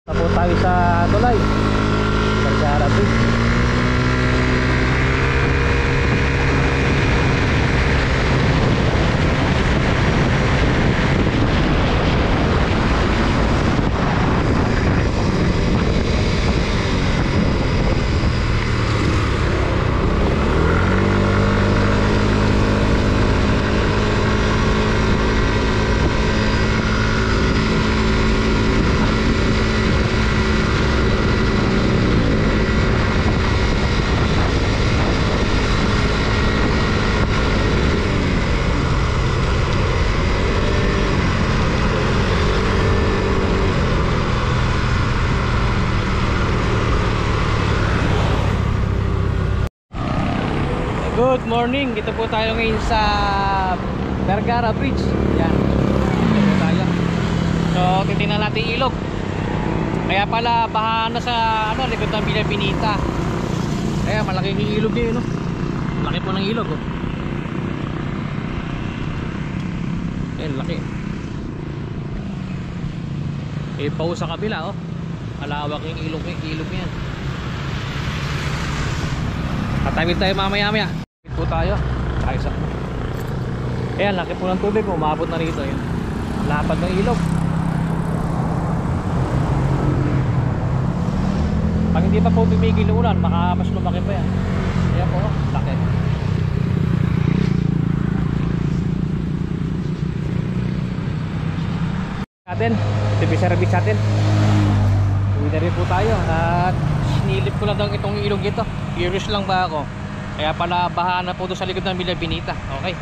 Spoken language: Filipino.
Po tayo sa tulay Vergara Bridge. Good morning, dito po tayo ngayon sa Vergara Bridge. Yan, dito po tayo. So titingnan natin ilog. Kaya pala baha na sa likod ng Villa Pinita. Kaya malaki yung ilog niyo, no? Laki po ng ilog, oh. Ayan, laki. Pa sa kabila, oh. Malawak yung ilog yan. Tatawid tayo mamaya-maya. Po tayo sa ayan, laki po ng tubig, umabot na rito yun. Lapad ng ilog. Pag hindi pa po tumigil yung ulan, baka mas lumaki pa yan. Ayan po, laki. Natin, TV service natin. Uwi na rin po tayo. At sinilip ko lang daw itong ilog ito. Curious lang ba ako? Kaya pala baha na po doon sa likod ng Villa Pinita. Okay.